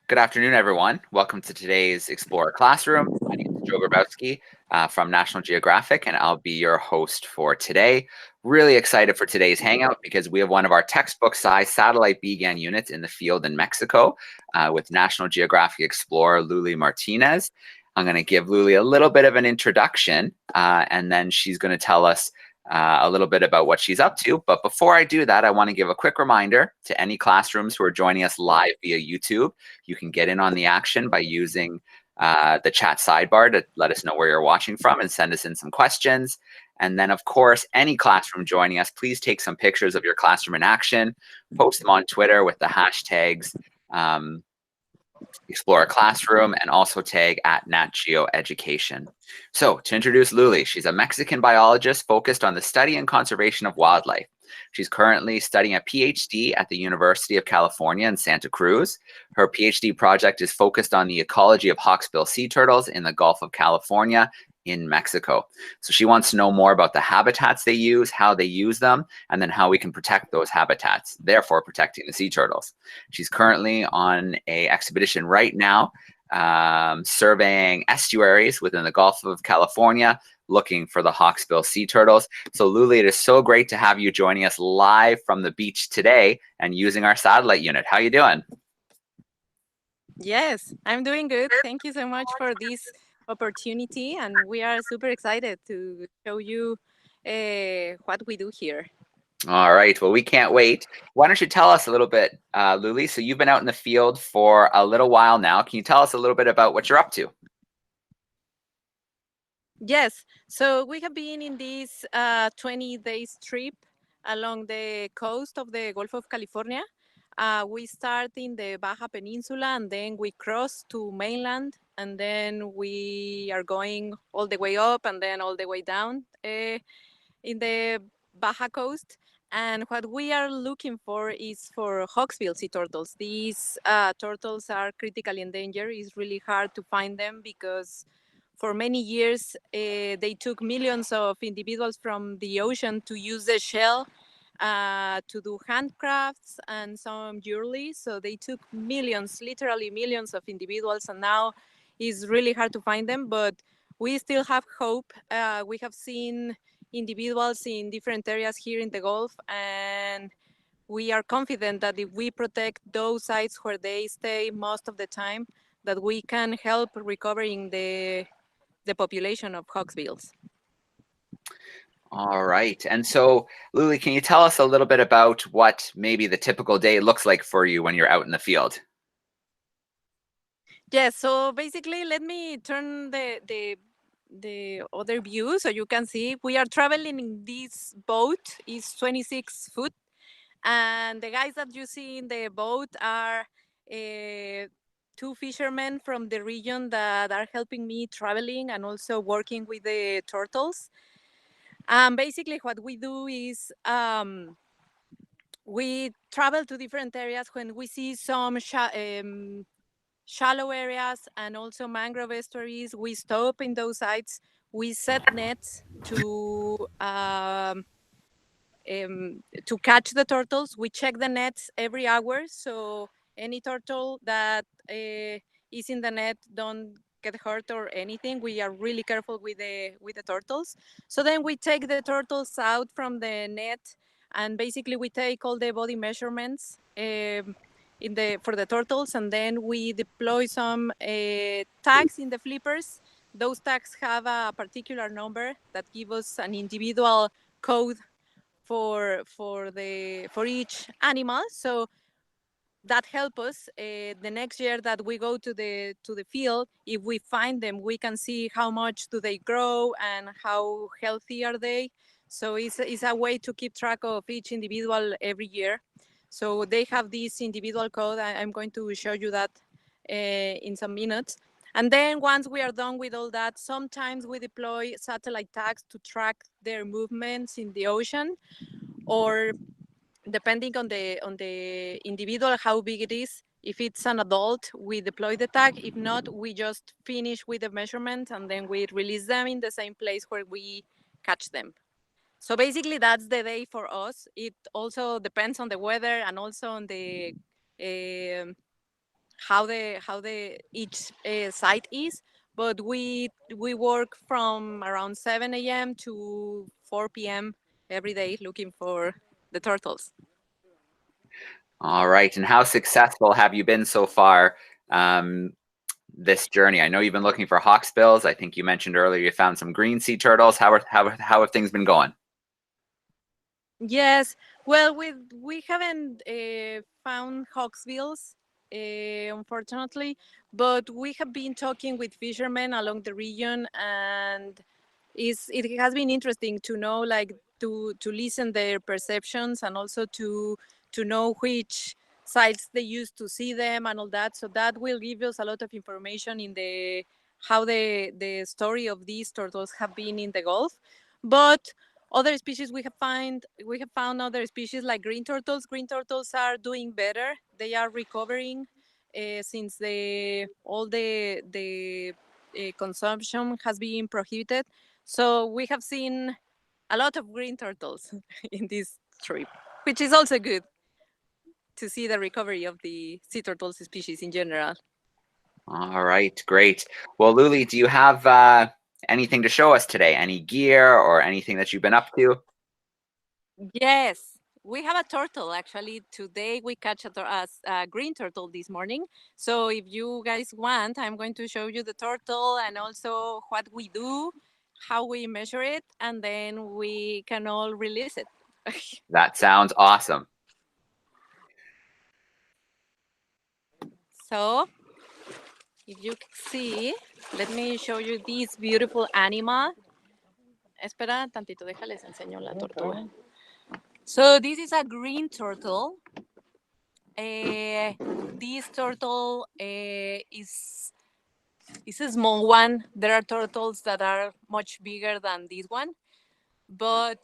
Good afternoon, everyone. Welcome to today's Explorer Classroom. My name is Joe Grabowski from National Geographic, and I'll be your host for today. Really excited for today's hangout because we have one of our textbook-sized satellite BGAN units in the field in Mexico with National Geographic Explorer Luli Martinez. I'm going to give Luli a little bit of an introduction, and then she's going to tell us a little bit about what she's up to. But before I do that, I want to give a quick reminder to any classrooms who are joining us live via YouTube. You can get in on the action by using the chat sidebar to let us know where you're watching from and send us in some questions. And then, of course, any classroom joining us, please take some pictures of your classroom in action, post them on Twitter with the hashtags Explorer Classroom, and also tag @NatGeoEducation. So to introduce Luli, she's a Mexican biologist focused on the study and conservation of wildlife. She's currently studying a PhD at the University of California in Santa Cruz. Her PhD project is focused on the ecology of Hawksbill sea turtles in the Gulf of California in Mexico. So she wants to know more about the habitats they use, how they use them, and then how we can protect those habitats, therefore protecting the sea turtles. She's currently on an expedition right now, surveying estuaries within the Gulf of California, looking for the Hawksbill sea turtles. So Luli, it is so great to have you joining us live from the beach today and using our satellite unit. How you doing? Yes, I'm doing good. Thank you so much for this opportunity, and we are super excited to show you what we do here. All right, well, we can't wait. Why don't you tell us a little bit, Luli? So you've been out in the field for a little while now. Can you tell us a little bit about what you're up to? Yes, so we have been in this 20 days trip along the coast of the Gulf of California. We start in the Baja Peninsula and then we cross to mainland, and then we are going all the way up and then all the way down in the Baja coast. And what we are looking for is for Hawksbill sea turtles. These turtles are critically endangered. It's really hard to find them because for many years they took millions of individuals from the ocean to use the shell to do handcrafts and some jewelry. So they took millions, literally millions of individuals, and now it's really hard to find them. But we still have hope. We have seen individuals in different areas here in the Gulf, and we are confident that if we protect those sites where they stay most of the time, that we can help recovering the population of hawksbills. All right. And so, Luli, can you tell us a little bit about what maybe the typical day looks like for you when you're out in the field? Yes, so basically, let me turn the other view so you can see. We are traveling in this boat. It's 26 foot, and the guys that you see in the boat are two fishermen from the region that are helping me traveling and also working with the turtles. Basically, what we do is we travel to different areas when we see some shallow areas and also mangrove estuaries. We stop in those sites. We set nets to catch the turtles. We check the nets every hour, so any turtle that is in the net don't get hurt or anything. We are really careful with the turtles. So then we take the turtles out from the net, and basically we take all the body measurements for the turtles, and then we deploy some tags in the flippers. Those tags have a particular number that give us an individual code for each animal. So that help us the next year that we go to the field. If we find them, we can see how much do they grow and how healthy are they. So it's a way to keep track of each individual every year. So they have this individual code. I'm going to show you that in some minutes. And then once we are done with all that, sometimes we deploy satellite tags to track their movements in the ocean, or depending on the individual, how big it is. If it's an adult, we deploy the tag. If not, we just finish with the measurement and then we release them in the same place where we catch them. So basically, that's the day for us. It also depends on the weather and also on the how the each site is. But we work from around 7 a.m. to 4 p.m. every day looking for the turtles. All right. And how successful have you been so far this journey? I know you've been looking for hawksbills. I think you mentioned earlier you found some green sea turtles. How have things been going? Yes, well, we haven't found hawksbills, unfortunately, but we have been talking with fishermen along the region, and it has been interesting to know, like, to listen their perceptions, and also to know which sites they used to see them and all that. So that will give us a lot of information in the how the story of these turtles have been in the Gulf. But other species we have found other species like green turtles. Green turtles are doing better. They are recovering since all the consumption has been prohibited. So we have seen a lot of green turtles in this trip, which is also good to see the recovery of the sea turtles species in general. All right, great. Well, Luli, do you have anything to show us today? Any gear or anything that you've been up to? Yes, we have a turtle actually. Today we catch a green turtle this morning. So if you guys want, I'm going to show you the turtle and also what we do, how we measure it, and then we can all release it. That sounds awesome. So if you see, let me show you this beautiful animal. Espera tantito, déjales enseño la tortuga. So this is a green turtle. This turtle is a small one. There are turtles that are much bigger than this one, but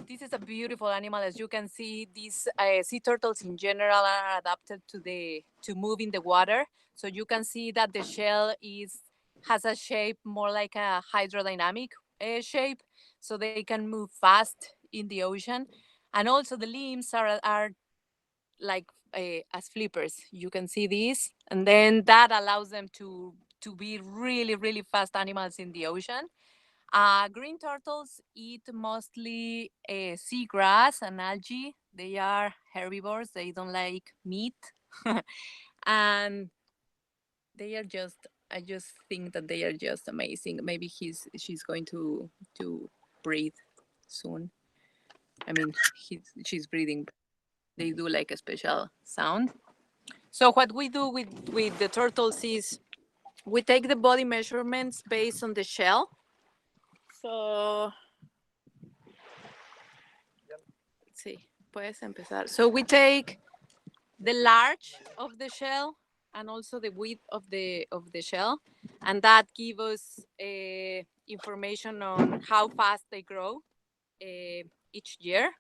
this is a beautiful animal. As you can see, these sea turtles in general are adapted to move in the water. So you can see that the shell has a shape more like a hydrodynamic shape, so they can move fast in the ocean, and also the limbs are like as flippers. You can see these, and then that allows them to be really really fast animals in the ocean. Green turtles eat mostly seagrass and algae. They are herbivores. They don't like meat, and they are just. I just think that they are just amazing. Maybe she's going to breathe soon. I mean, she's breathing. They do like a special sound. So what we do with the turtles is we take the body measurements based on the shell. So, sí, puedes empezar. So we take the large of the shell and also the width of the shell, and that gives us information on how fast they grow each year.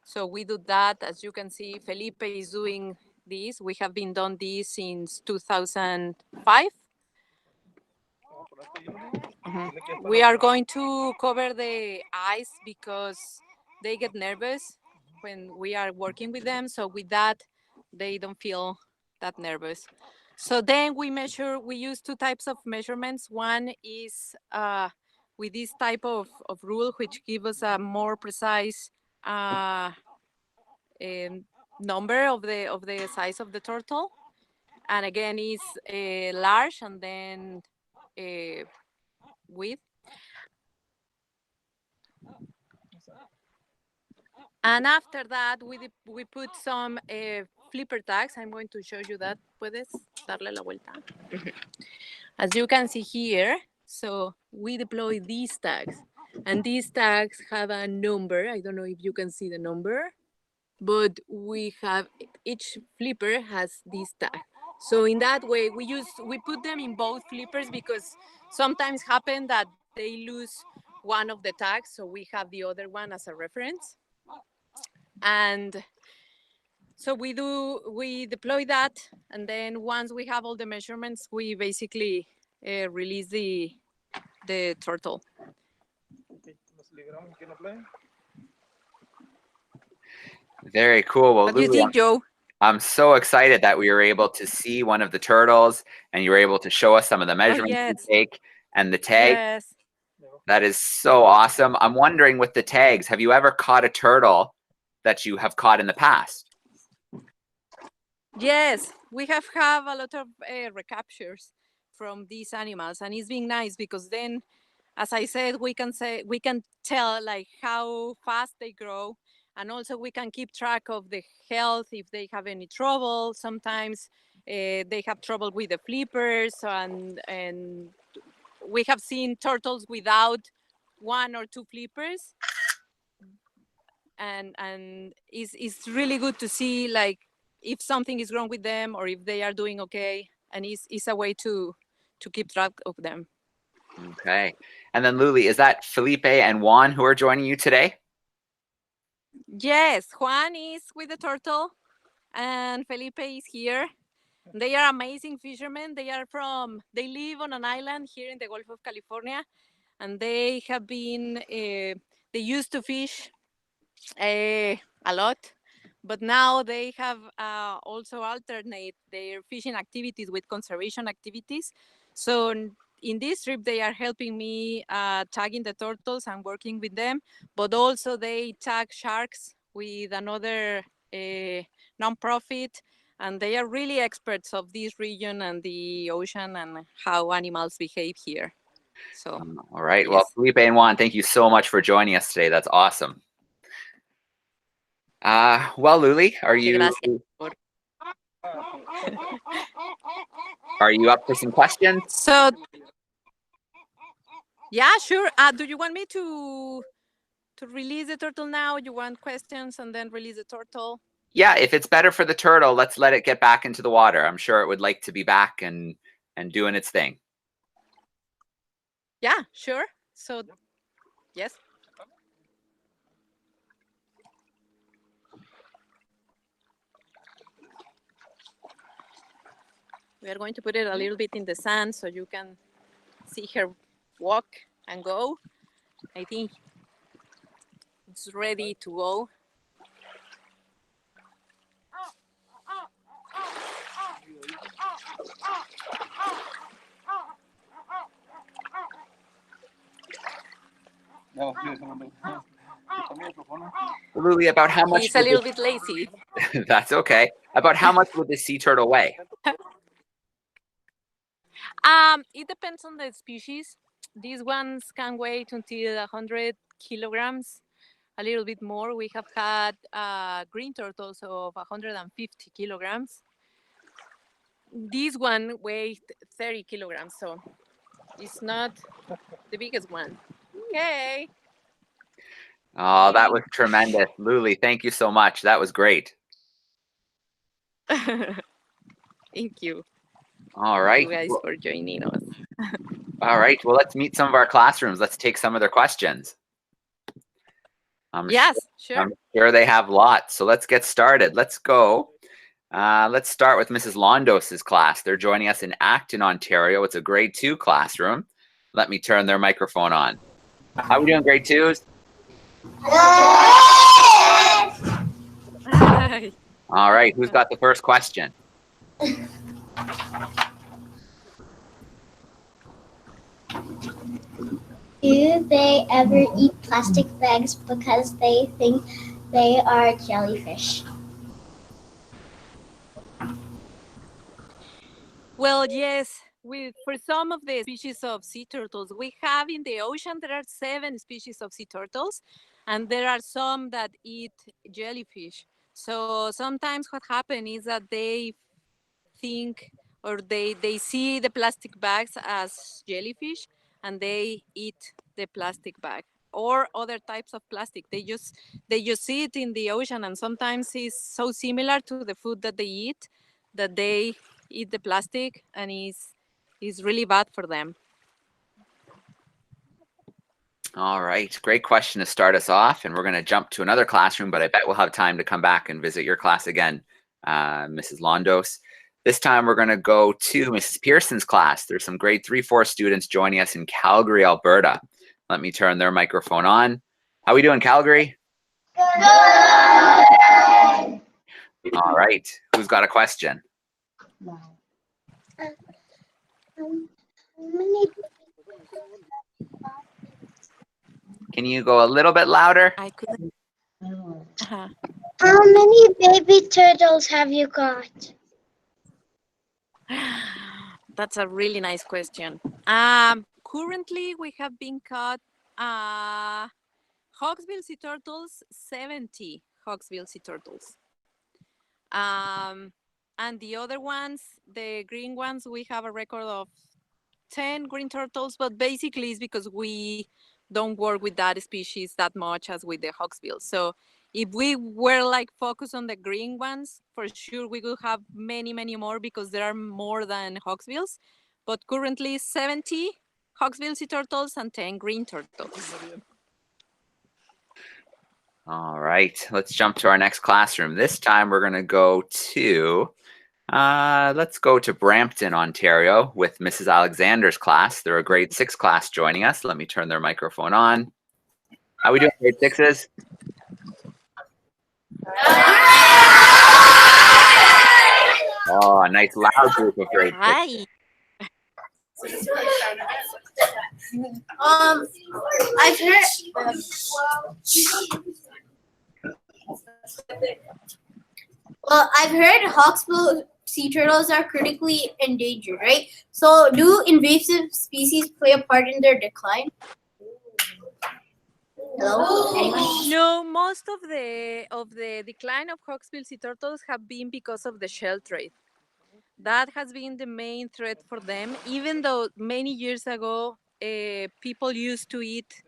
So we do that. As you can see, Felipe is doing this. We have been done this since 2005. We are going to cover the eyes because they get nervous when we are working with them. So with that, they don't feel that nervous. So then we use two types of measurements. One is with this type of rule, which gives us a more precise uh, um, number of the size of the turtle. And again, is large and then width. And after that, we put some flipper tags. I'm going to show you that. Puedes darle la vuelta. As you can see here, so we deploy these tags. And these tags have a number. I don't know if you can see the number, but each flipper has this tag. So in that way, we put them in both flippers because sometimes happen that they lose one of the tags, so we have the other one as a reference. And so we deploy that, and then once we have all the measurements, we basically release the turtle. Very cool. Well, What do you Luli, think, Joe? I'm so excited that we were able to see one of the turtles and you were able to show us some of the Oh, measurements you yes. take and the tag. Yes. That is so awesome. I'm wondering with the tags, have you ever caught a turtle that you have caught in the past? Yes, we have a lot of recaptures from these animals, and it's been nice because then, as I said, we can tell like how fast they grow, and also we can keep track of the health if they have any trouble. Sometimes they have trouble with the flippers, and we have seen turtles without one or two flippers, and it's really good to see like if something is wrong with them or if they are doing okay, and it's a way to keep track of them. Okay. And then Luli, is that Felipe and Juan who are joining you today? Yes, Juan is with the turtle and Felipe is here. They are amazing fishermen. They live on an island here in the Gulf of California, and they have been they used to fish a lot, but now they have also alternate their fishing activities with conservation activities. So in this trip, they are helping me tagging the turtles and working with them, but also they tag sharks with another nonprofit, and they are really experts of this region and the ocean and how animals behave here. So All right. Well, yes. Felipe and Juan, thank you so much for joining us today. That's awesome. Well, Luli, are you up for some questions? So yeah, sure. Do you want me to release the turtle now? You want questions and then release the turtle? Yeah, if it's better for the turtle, let's let it get back into the water. I'm sure it would like to be back and doing its thing. Yeah, sure. So yes. We are going to put it a little bit in the sand so you can see her walk and go. I think it's ready to go. Luli, about how much He's a would little bit lazy. that's okay. About how much would the sea turtle weigh? It depends on the species. These ones can weigh until 100 kilograms, a little bit more. We have had green turtles of 150 kilograms. This one weighed 30 kilograms, so it's not the biggest one. Okay. Oh, that was tremendous. Luli, thank you so much. That was great. Thank you. All right. You guys for joining us. All right. Well, let's meet some of our classrooms. Let's take some of their questions. Yes, sure. I'm sure they have lots. So let's get started. Let's go. Let's start with Mrs. Laundress's class. They're joining us in Acton, Ontario. It's a grade 2 classroom. Let me turn their microphone on. How are we doing, grade 2s? Hi. All right. Who's got the first question? Do they ever eat plastic bags because they think they are jellyfish? Well, yes. For some of the species of sea turtles we have in the ocean, there are 7 species of sea turtles, and there are some that eat jellyfish. So sometimes what happens is that they think or they see the plastic bags as jellyfish, and they eat the plastic bag or other types of plastic. They just see it in the ocean, and sometimes it's so similar to the food that they eat that they eat the plastic, and is really bad for them. All right. Great question to start us off. And we're going to jump to another classroom, but I bet we'll have time to come back and visit your class again, Mrs. Londos. This time we're going to go to Mrs. Pearson's class. There's some grade 3-4 students joining us in Calgary, Alberta. Let me turn their microphone on. How are we doing, Calgary? Good. All right. Who's got a question? How many Can you go a little bit louder? I couldn't. Uh-huh. how many baby turtles have you got? That's a really nice question. Currently, we have been caught Hawksbill Sea Turtles, 70 Hawksbill Sea Turtles. And the other ones, the green ones, we have a record of 10 green turtles, but basically it's because we don't work with that species that much as with the hawksbills. So if we were like focused on the green ones, for sure we could have many, many more because there are more than hawksbills. But currently 70 hawksbill sea turtles and 10 green turtles. All right. Let's jump to our next classroom. This time we're going to go to let's go to Brampton, Ontario with Mrs. Alexander's class. They're a grade 6 class joining us. Let me turn their microphone on. How we doing, grade 6s? Oh, a nice loud group of grade 6. Hi. I've heard. Well, I've heard hawksbill sea turtles are critically endangered, right? So, do invasive species play a part in their decline? Hello? Anyone? No, most of the decline of hawksbill sea turtles have been because of the shell trade. That has been the main threat for them, even though many years ago people used to eat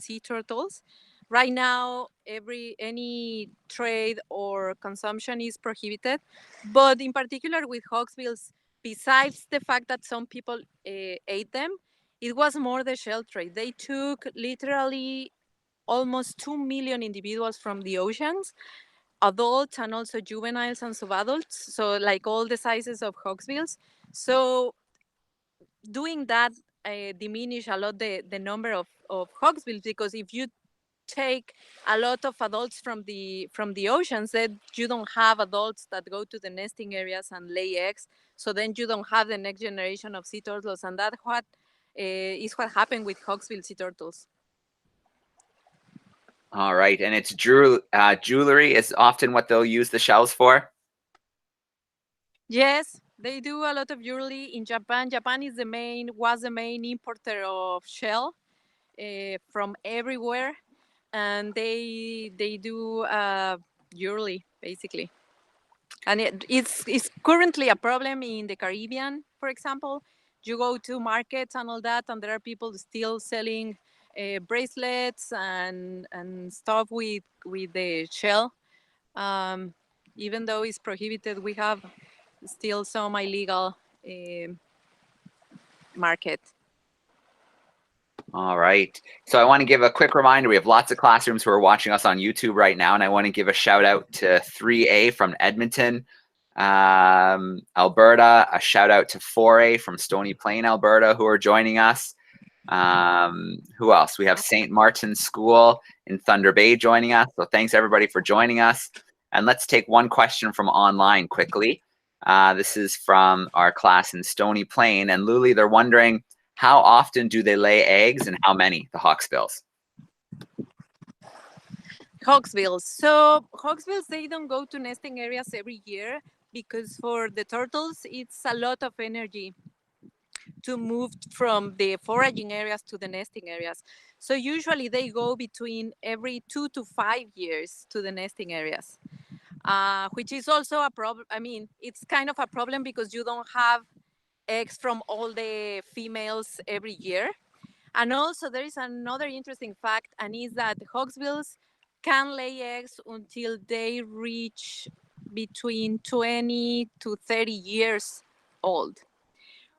sea turtles. Right now, any trade or consumption is prohibited. But in particular with hawksbills, besides the fact that some people ate them, it was more the shell trade. They took literally almost 2 million individuals from the oceans, adults and also juveniles and subadults, so like all the sizes of hawksbills. So doing that diminish a lot the number of hawksbills, because if you take a lot of adults from the oceans, then you don't have adults that go to the nesting areas and lay eggs. So then you don't have the next generation of sea turtles, and that is what happened with hawksbill sea turtles. All right. And it's jewelry is often what they'll use the shells for? Yes, they do a lot of jewelry in Japan. Japan was the main importer of shell from everywhere, and they do jewelry basically. And it's currently a problem in the Caribbean, for example. You go to markets and all that, and there are people still selling bracelets and stuff with the shell. Even though it's prohibited, we have still some illegal market. All right. So I want to give a quick reminder. We have lots of classrooms who are watching us on YouTube right now, and I want to give a shout out to 3A from Edmonton, Alberta. A shout out to 4A from Stony Plain, Alberta, who are joining us. Who else? We have St. Martin's School in Thunder Bay joining us. So thanks everybody for joining us. And let's take one question from online quickly. This is from our class in Stony Plain. And Luli, they're wondering, how often do they lay eggs and how many, the hawksbills? Hawksbills. So hawksbills, they don't go to nesting areas every year because for the turtles, it's a lot of energy to move from the foraging areas to the nesting areas. So usually they go between every 2 to 5 years to the nesting areas, which is also a problem. I mean, it's kind of a problem because you don't have eggs from all the females every year. And also there is another interesting fact, and is that hawksbills can lay eggs until they reach between 20 to 30 years old,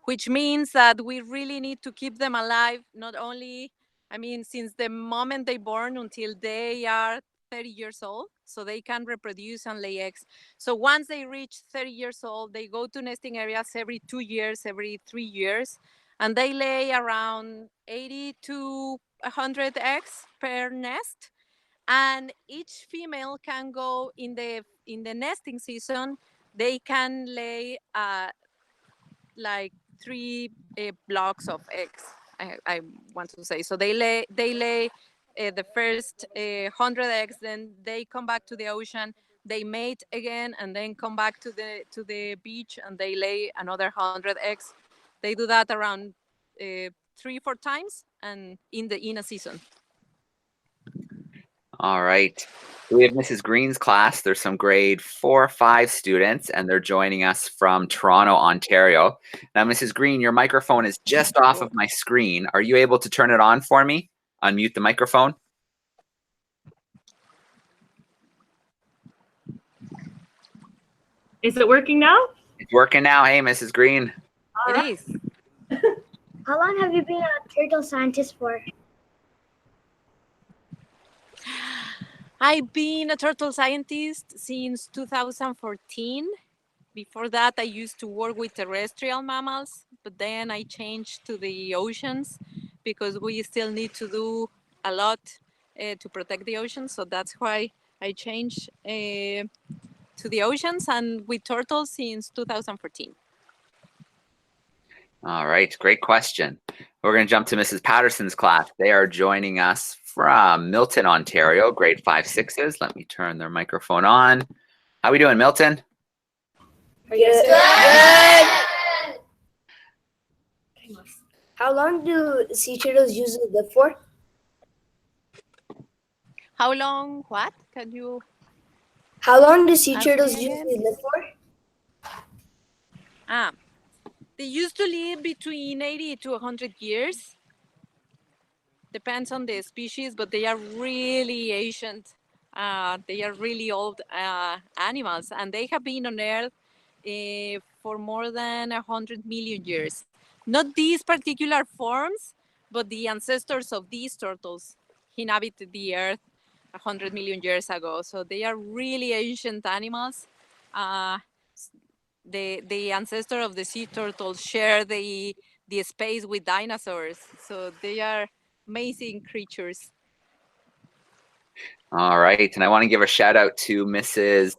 which means that we really need to keep them alive, not only, I mean, since the moment they born until they are 30 years old, so they can reproduce and lay eggs. So once they reach 30 years old, they go to nesting areas every 2 years, every 3 years, and they lay around 80 to 100 eggs per nest. and each female can go in the nesting season. They can lay like 3 blocks of eggs. I want to say so. They lay the first 100 eggs, then they come back to the ocean. They mate again, and then come back to the beach, and they lay another 100 eggs. They do that around 3-4 times, and in a season. All right. We have Mrs. Green's class. There's some grade 4 or 5 students, and they're joining us from Toronto, Ontario. Now, Mrs. Green, your microphone is just off of my screen. Are you able to turn it on for me? Unmute the microphone. Is it working now? It's working now. Hey, Mrs. Green. It is. How long have you been a turtle scientist for? I've been a turtle scientist since 2014. Before that, I used to work with terrestrial mammals, but then I changed to the oceans because we still need to do a lot to protect the oceans. So that's why I changed to the oceans and with turtles since 2014. All right. Great question. We're going to jump to Mrs. Patterson's class. They are joining us from Milton, Ontario, grade 5/6s. Let me turn their microphone on. How we doing, Milton? Good. How long do sea turtles usually live for? How long? What? Can you? How long do sea Ask turtles me again? usually live for? They used to live between 80 to 100 years. Depends on the species, but they are really ancient. They are really old animals, and they have been on Earth for more than 100 million years. Not these particular forms, but the ancestors of these turtles inhabited the Earth 100 million years ago. So they are really ancient animals. The ancestor of the sea turtles share the space with dinosaurs. So they are amazing creatures. All right. And I want to give a shout out to Mrs.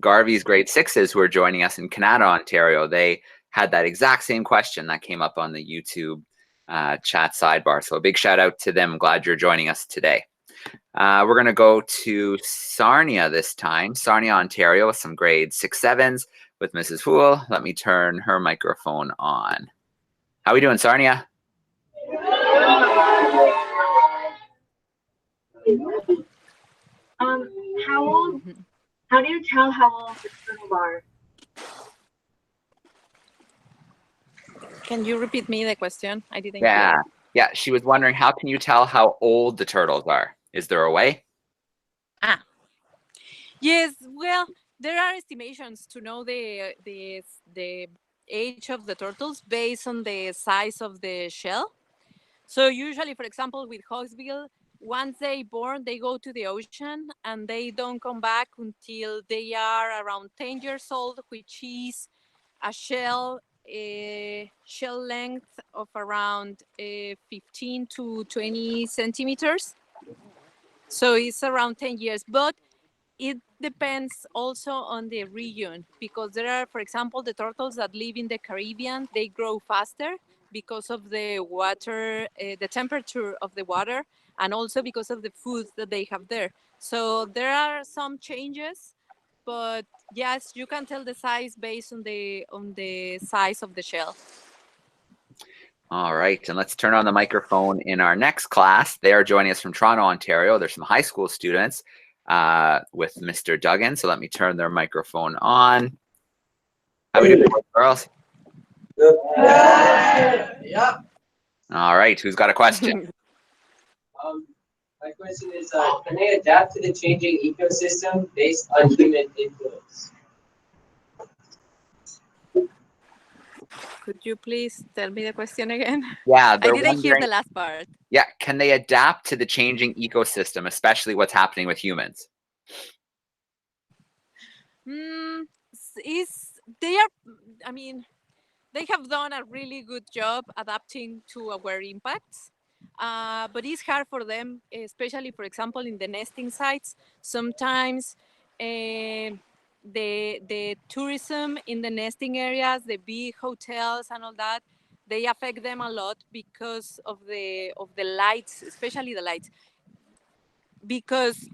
Garvey's grade 6s who are joining us in Canada, Ontario. They had that exact same question that came up on the YouTube chat sidebar. So a big shout out to them. I'm glad you're joining us today. We're going to go to Sarnia this time. Sarnia, Ontario, with some grade 6/7s with Mrs. Hool. Let me turn her microphone on. How are we doing, Sarnia? How do you tell how old the turtles are? Can you repeat me the question? I didn't Yeah. hear. Yeah, she was wondering, how can you tell how old the turtles are? Is there a way? Yes, well, there are estimations to know the age of the turtles based on the size of the shell. So usually, for example, with Hawksbill, once they born, they go to the ocean and they don't come back until they are around 10 years old, which is a shell length of around 15 to 20 centimeters. So it's around 10 years, but it depends also on the region, because there are, for example, the turtles that live in the Caribbean, they grow faster because of the water, the temperature of the water, and also because of the food that they have there. So there are some changes, but yes, you can tell the size based on the size of the shell. All right, and let's turn on the microphone in our next class. They are joining us from Toronto, Ontario. There's some high school students with Mr. Duggan. So let me turn their microphone on. How are we doing, girls? Yeah. All right, who's got a question? My question is, can they adapt to the changing ecosystem based on human influence? Could you please tell me the question again? Yeah, I they're didn't hear the wondering, last part. yeah, can they adapt to the changing ecosystem, especially what's happening with humans? They are, I mean, they have done a really good job adapting to our impacts. but it's hard for them, especially, for example, in the nesting sites. Sometimes the tourism in the nesting areas, the big hotels and all that, they affect them a lot because of the lights, especially the lights. Because,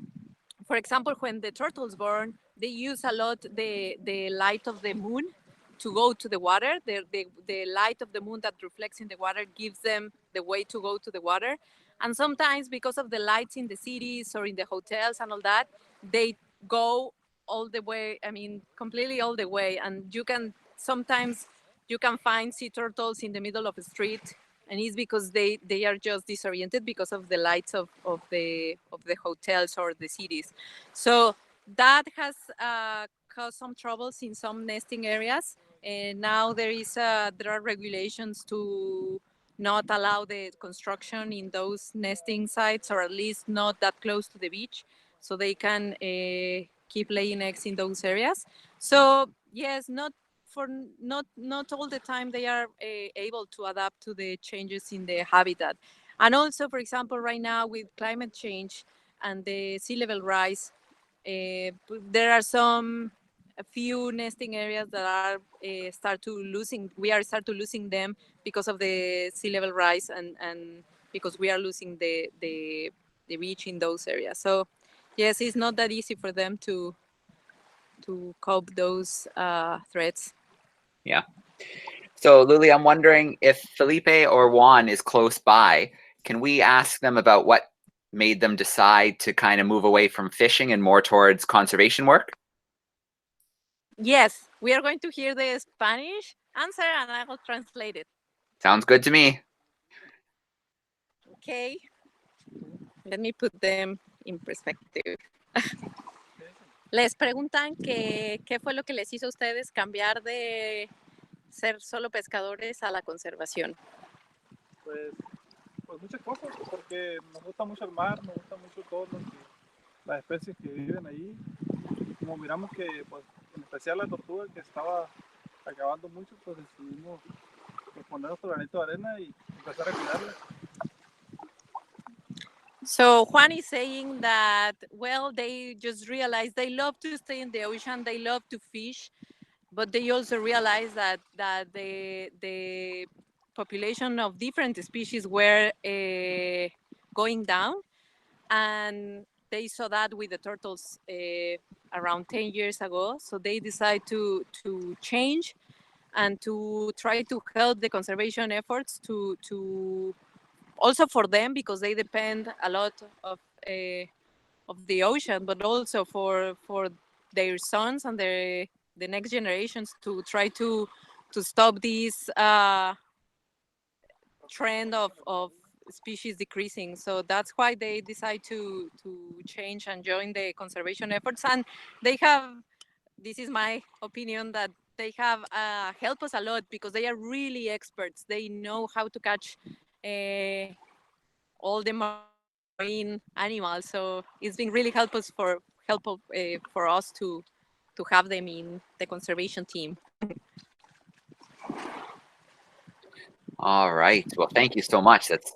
for example, when the turtles born, they use a lot the light of the moon to go to the water. The light of the moon that reflects in the water gives them the way to go to the water. And sometimes, because of the lights in the cities or in the hotels and all that, they go all the way, I mean, completely all the way. And sometimes you can find sea turtles in the middle of a street, and it's because they are just disoriented because of the lights of the hotels or the cities. So that has caused some troubles in some nesting areas, and now there are regulations to not allow the construction in those nesting sites, or at least not that close to the beach, so they can keep laying eggs in those areas. So yes, not all the time they are able to adapt to the changes in the habitat. And also, for example, right now with climate change and the sea level rise, there are a few nesting areas that are we are start to losing them because of the sea level rise, and because we are losing the beach in those areas. So yes, it's not that easy for them to cope those threats. Yeah. So, Luli, I'm wondering if Felipe or Juan is close by, can we ask them about what made them decide to kind of move away from fishing and more towards conservation work? Yes, we are going to hear the Spanish answer and I will translate it. Sounds good to me. Okay. Let me put them in perspective. Les preguntan qué fue lo que les hizo a ustedes cambiar de ser solo pescadores a la conservación. Pues muchas cosas, porque nos gusta mucho el mar, nos gusta mucho las especies que viven allí. Como miramos que, pues, en especial la tortuga que estaba acabando mucho, pues decidimos poner nuestro granito de arena y empezar a cuidarla. So Juan is saying that, well, they just realized they love to stay in the ocean, they love to fish, but they also realized that the population of different species were going down, and they saw that with the turtles around 10 years ago. So they decided to change and to try to help the conservation efforts to also for them, because they depend a lot of the ocean, but also for their sons and the next generations, to try to stop this trend of species decreasing. So that's why they decide to change and join the conservation efforts. And they have, this is my opinion, that they have helped us a lot, because they are really experts. They know how to catch all the marine animals. So it's been really helpful for us to have them in the conservation team. All right. Well, thank you so much. That's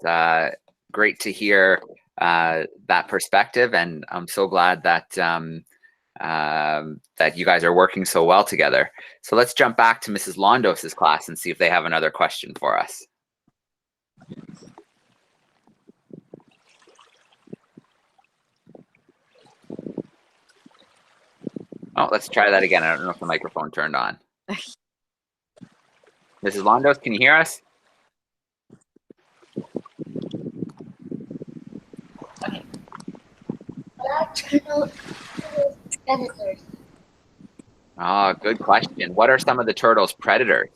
great to hear that perspective, and I'm so glad that that you guys are working so well together. So let's jump back to Mrs. Laundress's class and see if they have another question for us. Oh, let's try that again. I don't know if the microphone turned on. Mrs. Laundress, can you hear us? Predators. Oh, good question. What are some of the turtle's predators?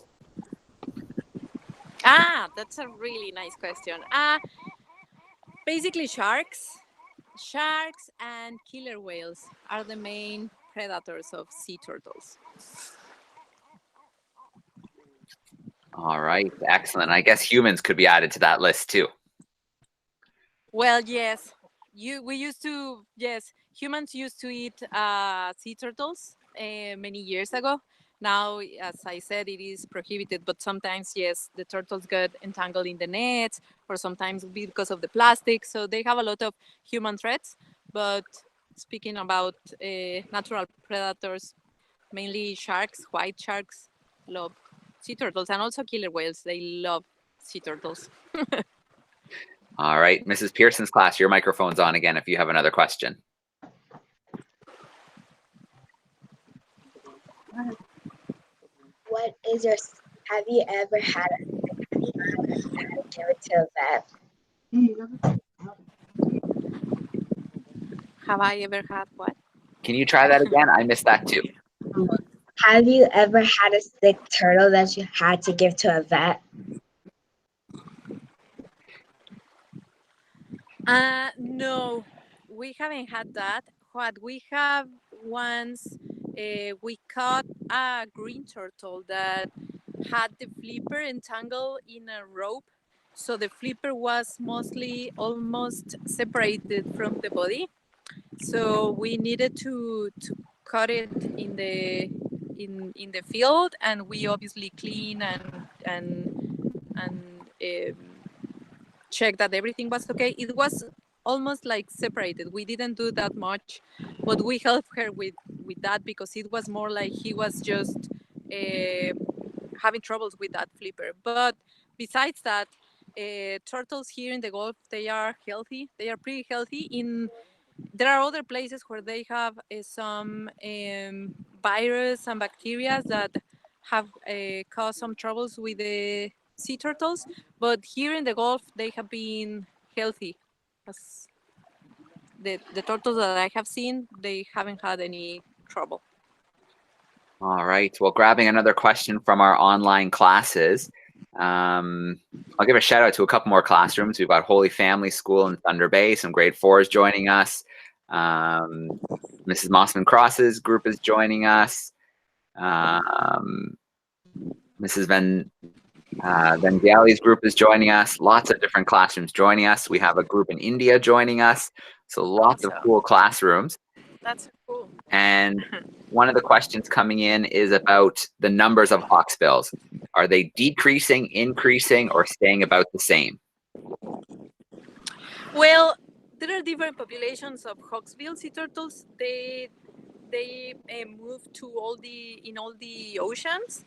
That's a really nice question. Basically sharks and killer whales are the main predators of sea turtles. All right, excellent. I guess humans could be added to that list too. Well, yes, humans used to eat sea turtles many years ago, Now, as I said, it is prohibited, but sometimes, yes, the turtles get entangled in the nets, or sometimes because of the plastic. So they have a lot of human threats. But speaking about natural predators, mainly sharks, white sharks, love sea turtles, and also killer whales. They love sea turtles. All right, Mrs. Pearson's class, your microphone's on again if you have another question. What is your? Have you ever had a give it to a vet? Have I ever had what? Can you try that again? I missed that too. Have you ever had a sick turtle that you had to give to a vet? No, we haven't had that. What we have once, we caught a green turtle that had the flipper entangled in a rope. So the flipper was mostly almost separated from the body. So we needed to cut it in the field, and we obviously clean and check that everything was okay. It was almost like separated. We didn't do that much, but we helped her with that because it was more like he was just having troubles with that flipper. But besides that, turtles here in the Gulf, they are healthy. They are pretty healthy. There are other places where they have some virus and bacteria that have caused some troubles with the sea turtles, but here in the Gulf they have been healthy. As the turtles that I have seen, they haven't had any trouble. All right. Well, grabbing another question from our online classes. I'll give a shout out to a couple more classrooms. We've got Holy Family School in Thunder Bay, some grade 4s joining us. Mrs. Mossman Cross's group is joining us. Mrs. Vangali's group is joining us. Lots of different classrooms joining us. We have a group in India joining us. So lots of cool classrooms. That's cool. And one of the questions coming in is about the numbers of hawksbills. Are they decreasing, increasing, or staying about the same? Well, there are different populations of Hawksbill sea turtles. They move to all the oceans,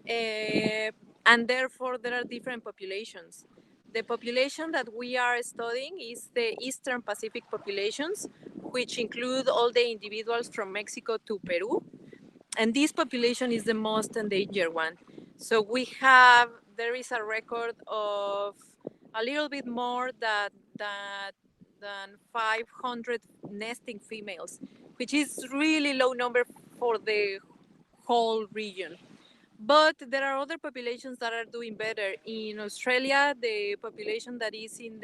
and therefore there are different populations. The population that we are studying is the Eastern Pacific populations, which include all the individuals from Mexico to Peru. And this population is the most endangered one. So there is a record of a little bit more than 500 nesting females, which is really low number for the whole region. But there are other populations that are doing better. In Australia, the population that is in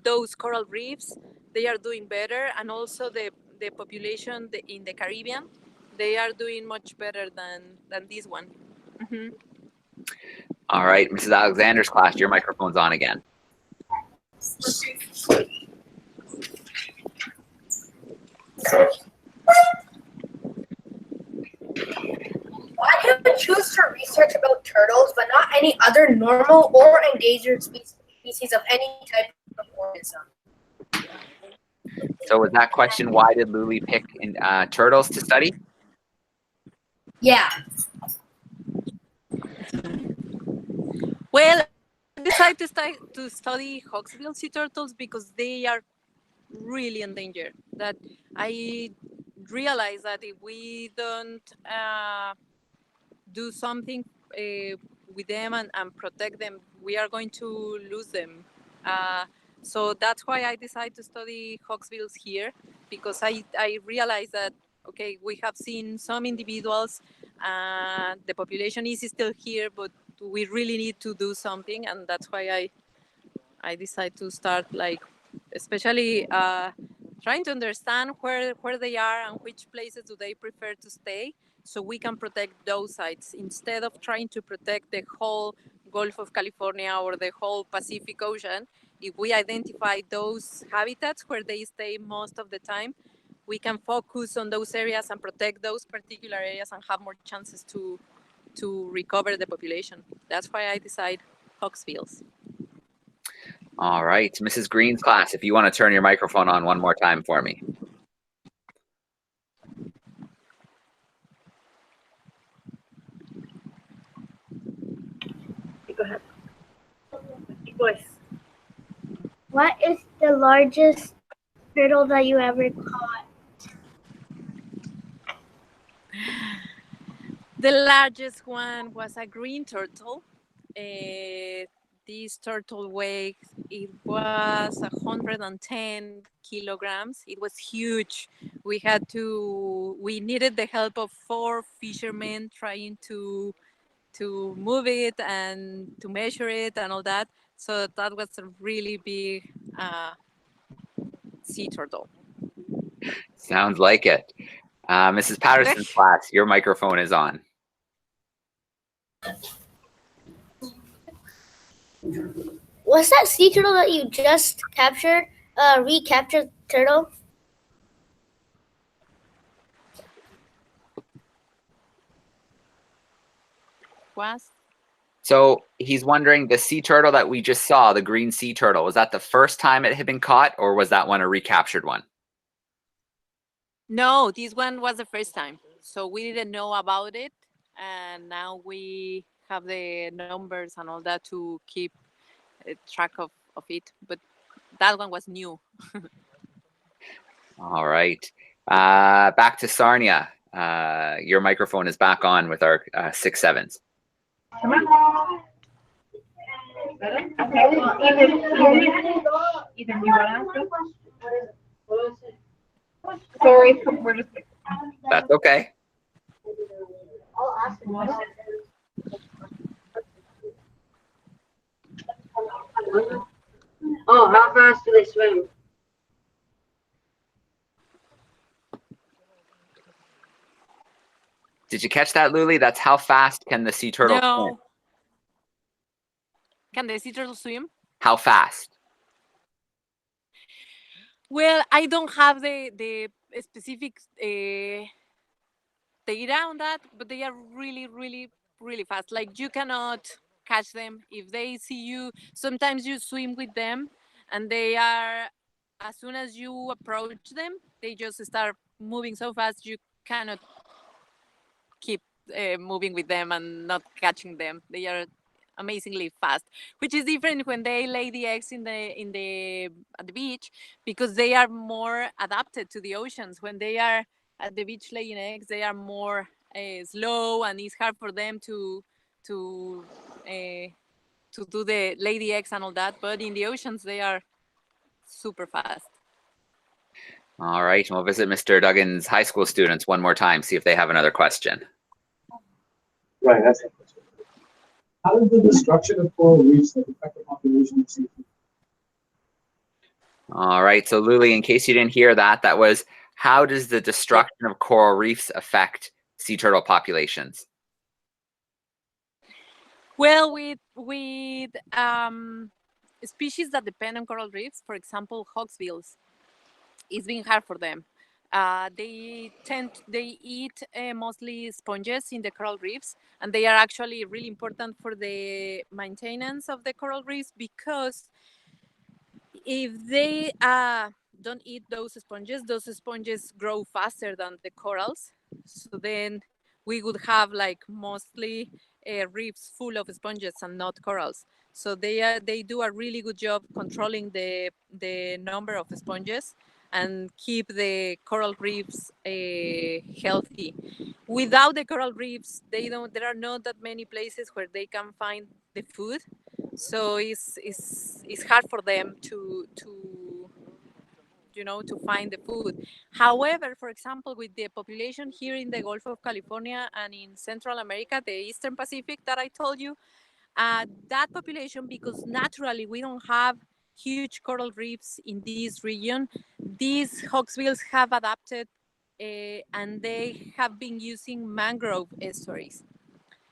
those coral reefs, they are doing better, and also the population in the Caribbean, they are doing much better than this one. Mm-hmm. All right, Mrs. Alexander's class, your microphone's on again. Why do you choose to research about turtles but not any other normal or endangered species of any type of organism? So with that question, why did Luli pick turtles to study? Yeah. Well, I decided to study Hawksbill Sea Turtles because they are really endangered. That I realized that if we don't do something with them and protect them, we are going to lose them. So that's why I decided to study hawksbills here, because I realized that, okay, we have seen some individuals, the population is still here, but we really need to do something. And that's why I decided to start, like, especially trying to understand where they are and which places do they prefer to stay, so we can protect those sites instead of trying to protect the whole Gulf of California or the whole Pacific Ocean. If we identify those habitats where they stay most of the time, we can focus on those areas and protect those particular areas and have more chances to recover the population. That's why I decide hawksbills. All right, Mrs. Green's class, if you want to turn your microphone on one more time for me. Go ahead. Voice. What is the largest turtle that you ever caught? The largest one was a green turtle. This turtle weight, it was 110 kilograms. It was huge. We needed the help of 4 fishermen trying to move it and to measure it and all that. So that was a really big sea turtle. Sounds like it. Mrs. Patterson's class, your microphone is on. Was that sea turtle that you just captured recaptured turtle? Was? So he's wondering, the sea turtle that we just saw, the green sea turtle, was that the first time it had been caught, or was that one a recaptured one? No, this one was the first time. So we didn't know about it. And now we have the numbers and all that to keep track of it. But that one was new. All right. Back to Sarnia. Your microphone is back on with our 6-7s. Come on. Okay. Ethan, you want to ask? Sorry, we're just. That's okay. I'll ask him. Oh, how fast do they swim? Did you catch that, Luli? That's how fast can the sea turtle swim? No. Can the sea turtle swim? How fast? Well, I don't have the specific data on that, but they are really, really, really fast. Like, you cannot catch them if they see you. Sometimes you swim with them, and they are, as soon as you approach them, they just start moving so fast you cannot keep moving with them and not catching them. They are amazingly fast, which is different when they lay the eggs at the beach, because they are more adapted to the oceans. When they are at the beach laying eggs, they are more slow, and it's hard for them to do the lay the eggs and all that. But in the oceans, they are super fast. All right, we'll visit Mr. Duggan's high school students one more time, see if they have another question. Right, that's it. How does the destruction of coral reefs affect the population of seafood? All right, so Luli, in case you didn't hear that, that was, how does the destruction of coral reefs affect sea turtle populations? Well, with species that depend on coral reefs, for example, hawksbills, it's been hard for them. They eat mostly sponges in the coral reefs, and they are actually really important for the maintenance of the coral reefs, because if they don't eat those sponges grow faster than the corals. So then we would have like mostly reefs full of sponges and not corals. So they do a really good job controlling the number of sponges and keep the coral reefs healthy. Without the coral reefs, there are not that many places where they can find the food. So it's hard for them to find the food. However, for example, with the population here in the Gulf of California and in Central America, the Eastern Pacific that I told you, that population, because naturally we don't have huge coral reefs in this region, these hawksbills have adapted and they have been using mangrove estuaries.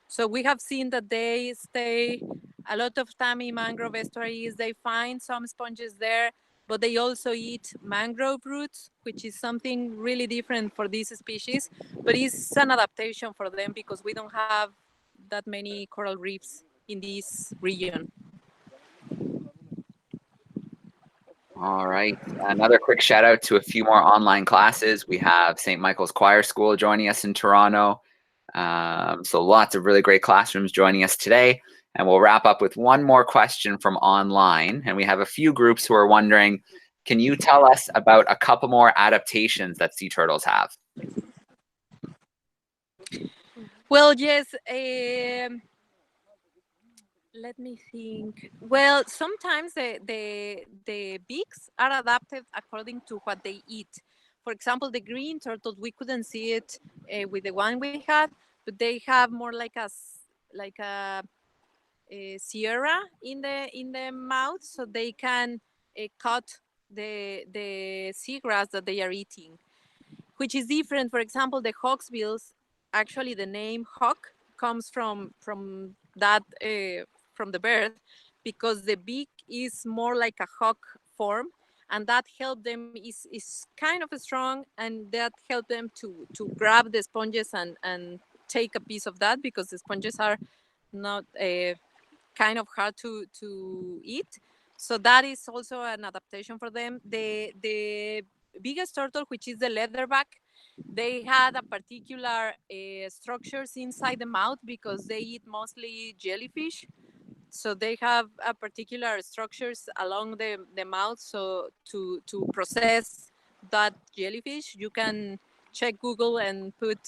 So we have seen that they stay a lot of time in mangrove estuaries. They find some sponges there. but they also eat mangrove roots, which is something really different for these species, but it's an adaptation for them because we don't have that many coral reefs in this region. All right. Another quick shout out to a few more online classes. We have St. Michael's Choir School joining us in Toronto. So lots of really great classrooms joining us today. And we'll wrap up with one more question from online. And we have a few groups who are wondering, can you tell us about a couple more adaptations that sea turtles have? Well, yes. Let me think. Well, sometimes the beaks are adapted according to what they eat. For example, the green turtles, we couldn't see it with the one we had, but they have more like a sierra in the mouth, so they can cut the seagrass that they are eating, which is different. For example, the hawksbills, actually the name hawk comes from that from the bird, because the beak is more like a hawk form, and that helped them is kind of strong, and that helped them to grab the sponges and take a piece of that, because the sponges are not kind of hard to eat. So that is also an adaptation for them. The biggest turtle, which is the leatherback, they had a particular structures inside the mouth because they eat mostly jellyfish. So they have a particular structures along the mouth. So to process that jellyfish, you can check Google and put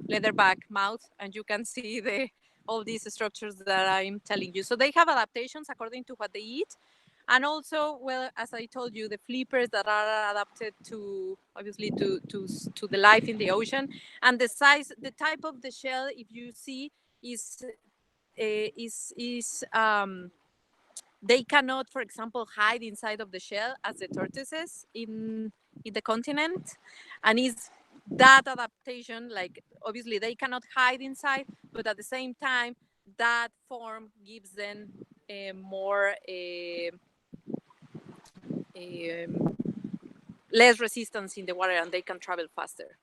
leatherback mouth, and you can see all these structures that I'm telling you. So they have adaptations according to what they eat. And also, well, as I told you, the flippers that are adapted to, obviously, to the life in the ocean. And the size, the type of the shell, if you see, is they cannot, for example, hide inside of the shell as the tortoises in the continent. And is that adaptation, like, obviously they cannot hide inside, but at the same time, that form gives them more less resistance in the water, and they can travel faster.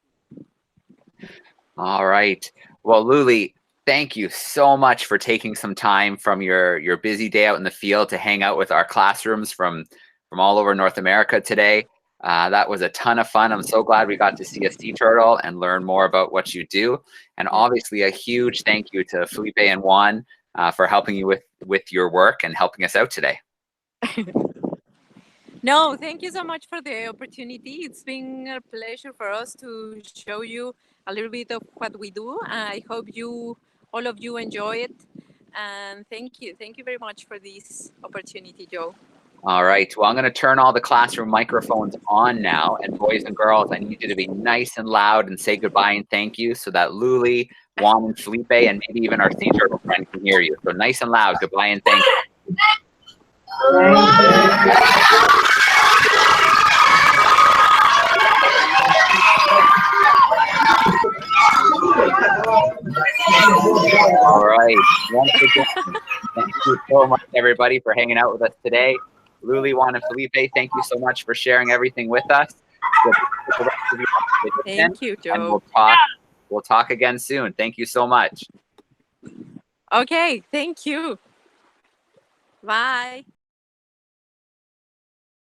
All right. Well, Luli, thank you so much for taking some time from your busy day out in the field to hang out with our classrooms from all over North America today. That was a ton of fun. I'm so glad we got to see a sea turtle and learn more about what you do. And obviously a huge thank you to Felipe and Juan for helping you with your work and helping us out today. No, thank you so much for the opportunity. It's been a pleasure for us to show you a little bit of what we do. I hope all of you enjoy it. And thank you. Thank you very much for this opportunity, Joe. All right. Well, I'm going to turn all the classroom microphones on now. And boys and girls, I need you to be nice and loud and say goodbye and thank you so that Luli, Juan, and Felipe, and maybe even our sea turtle friend can hear you. So nice and loud, goodbye and thank you. All right. Once again, thank you so much, everybody, for hanging out with us today. Luli, Juan, and Felipe, thank you so much for sharing everything with us. Thank you, Joe. And we'll talk again soon. Thank you so much. Okay, thank you. Bye.